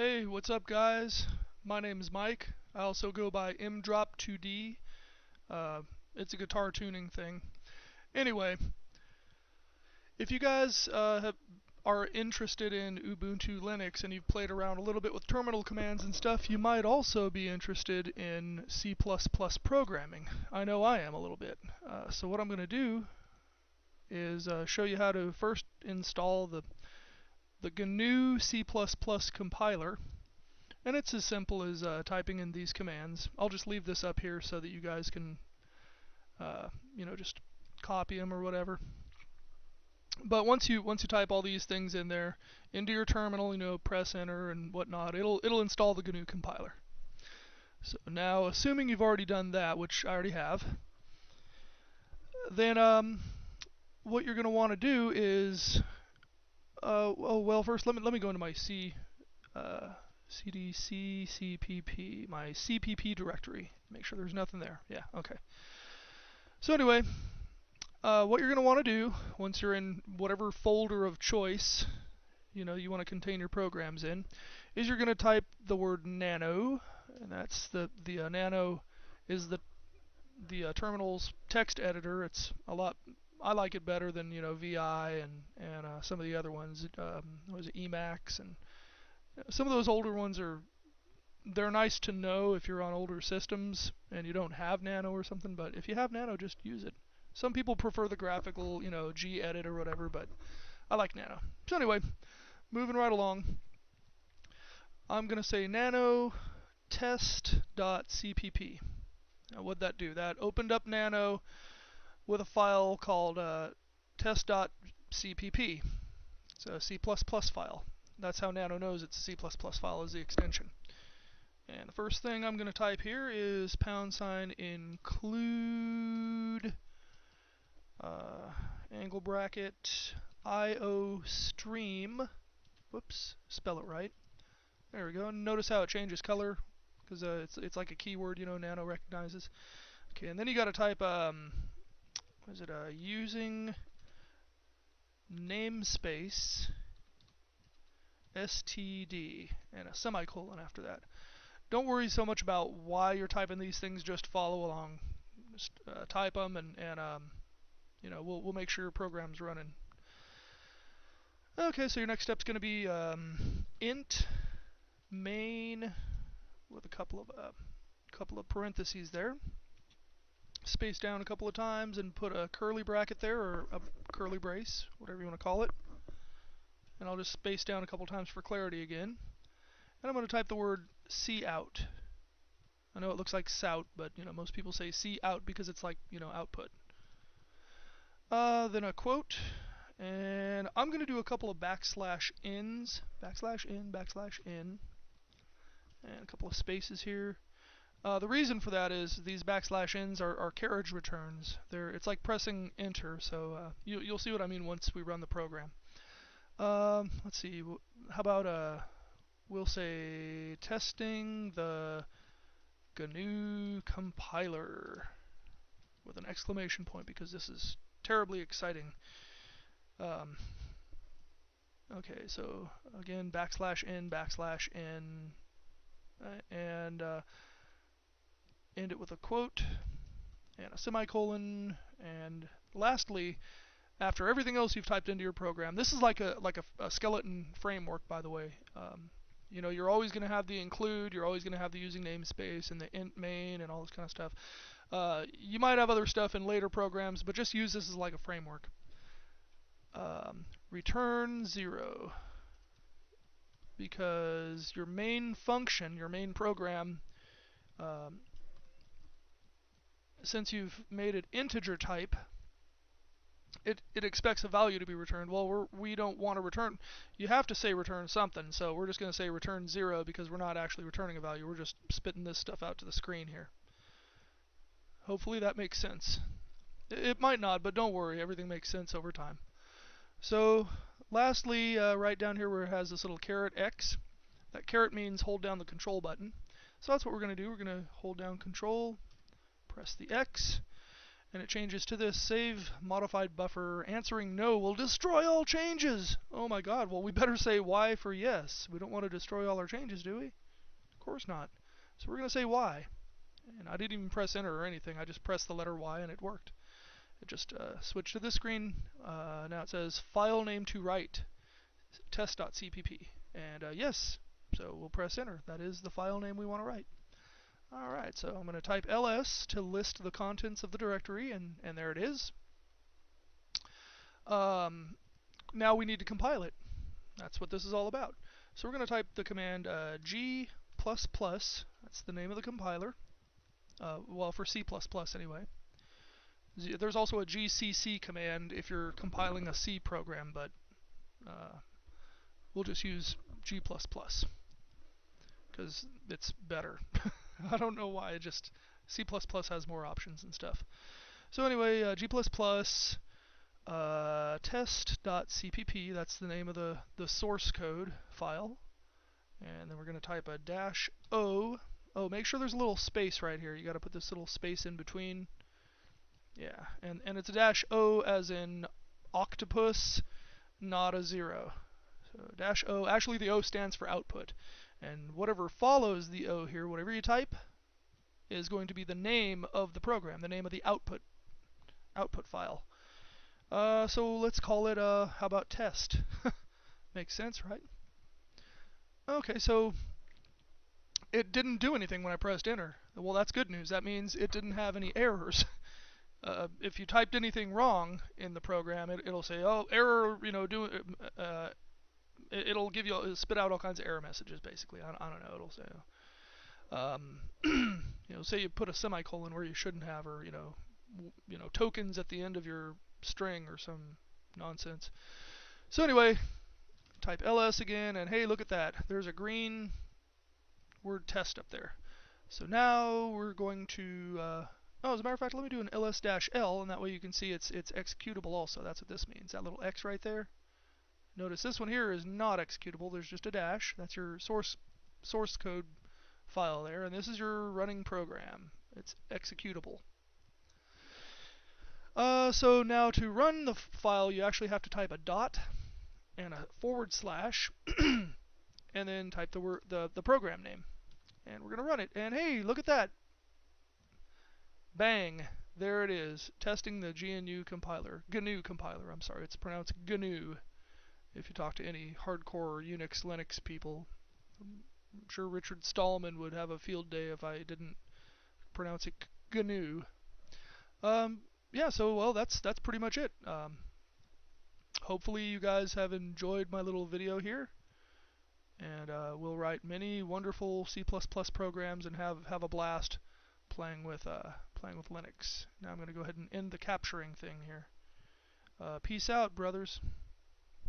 Hey, what's up guys? My name is Mike. I also go by mdrop2d. Uh, it's a guitar tuning thing. Anyway, if you guys are interested in Ubuntu Linux and you've played around a little bit with terminal commands and stuff, you might also be interested in C++ programming. I know I am a little bit. So what I'm going to do is show you how to first install the GNU C++ compiler. And it's as simple as typing in these commands. I'll just leave this up here so that you guys can, just copy them or whatever. But once you type all these things in there into your terminal, press enter and whatnot, it'll install the GNU compiler. So now, assuming you've already done that, which I already have, then what you're going to want to do is, first let me go into my cdc cpp, my cpp directory. Make sure there's nothing there. Yeah, okay. So anyway, what you're going to want to do once you're in whatever folder of choice you want to contain your programs in, is you're going to type the word nano, and that's the nano is the terminal's text editor. It's a lot. I like it better than VI and some of the other ones. What was it, Emacs, and some of those older ones they're nice to know if you're on older systems and you don't have Nano or something, but if you have Nano, just use it. Some people prefer the graphical, gedit or whatever, but I like Nano. So anyway, moving right along, I'm going to say nano test.cpp. Now what'd that do? That opened up Nano with a file called test.cpp. It's a C++ file. That's how Nano knows it's a C++ file, is the extension. And the first thing I'm going to type here is # include angle bracket IO stream. Whoops, spell it right. There we go. Notice how it changes color because it's like a keyword, Nano recognizes. Okay, and then you got to type using namespace std and a semicolon after that. Don't worry so much about why you're typing these things. Just follow along. Just type them, and we'll make sure your program's running. Okay, so your next step's going to be int main with a couple of parentheses there. Space down a couple of times and put a curly bracket there, or a curly brace, whatever you want to call it. And I'll just space down a couple times for clarity again. And I'm going to type the word cout. I know it looks like sout, but most people say cout because it's like output. Then a quote, and I'm going to do a couple of \ins, \in, and a couple of spaces here. The reason for that is these \ins are carriage returns. It's like pressing enter, so you'll see what I mean once we run the program. Let's see, how about we'll say testing the GNU compiler with an exclamation point because this is terribly exciting. Okay, so again, \in, \n, and end it with a quote and a semicolon. And lastly, after everything else you've typed into your program, this is like a skeleton framework, by the way. You're always going to have the include, you're always going to have the using namespace and the int main and all this kind of stuff. You might have other stuff in later programs, but just use this as like a framework. Return 0, because your main function, your main program, since you've made it integer type, it expects a value to be returned. Well, we don't want to return. You have to say return something, so we're just going to say return 0 because we're not actually returning a value. We're just spitting this stuff out to the screen here. Hopefully that makes sense. It might not, but don't worry. Everything makes sense over time. So lastly, right down here where it has this little $X, that caret means hold down the control button. So that's what we're going to do. We're going to hold down control, press the X, and it changes to this: save modified buffer answering no will destroy all changes. Oh my god, well we better say Y for yes. We don't want to destroy all our changes, do we? Of course not. So we're going to say Y. And I didn't even press enter or anything, I just pressed the letter Y and it worked. It just switched to this screen. Now it says file name to write, test.cpp. And yes, so we'll press enter. That is the file name we want to write. Alright, so I'm going to type ls to list the contents of the directory, and there it is. Now we need to compile it. That's what this is all about. So we're going to type the command g++, that's the name of the compiler, well, for C++ anyway. There's also a gcc command if you're compiling a C program, but we'll just use g++. Because it's better. I don't know why, it just C++ has more options and stuff. So anyway, g++, test.cpp, that's the name of the source code file. And then we're going to type a -o. Oh, make sure there's a little space right here. You got to put this little space in between. Yeah, and it's a -o as in octopus, not a 0. So -o, actually the O stands for output. And whatever follows the O here, whatever you type, is going to be the name of the program, the name of the output file. So let's call it, how about test? Makes sense, right? Okay, so it didn't do anything when I pressed enter. Well, that's good news. That means it didn't have any errors. If you typed anything wrong in the program, it'll say, oh, error, it'll give you, spit out all kinds of error messages, basically. I don't know, it'll say, say you put a semicolon where you shouldn't have, or, tokens at the end of your string or some nonsense. So anyway, type ls again, and hey, look at that. There's a green word test up there. So now we're going to, oh, as a matter of fact, let me do an ls-l, and that way you can see it's executable also. That's what this means, that little X right there. Notice this one here is not executable. There's just a dash. That's your source code file there, and this is your running program. It's executable. So now to run the file, you actually have to type a dot and a /, and then type the program name. And we're going to run it. And hey, look at that. Bang. There it is. Testing the GNU compiler. GNU compiler, I'm sorry. It's pronounced GNU. If you talk to any hardcore Unix, Linux people. I'm sure Richard Stallman would have a field day if I didn't pronounce it GNU. Yeah, so, well, that's pretty much it. Hopefully you guys have enjoyed my little video here. And we'll write many wonderful C++ programs and have a blast playing with Linux. Now I'm going to go ahead and end the capturing thing here. Peace out, brothers.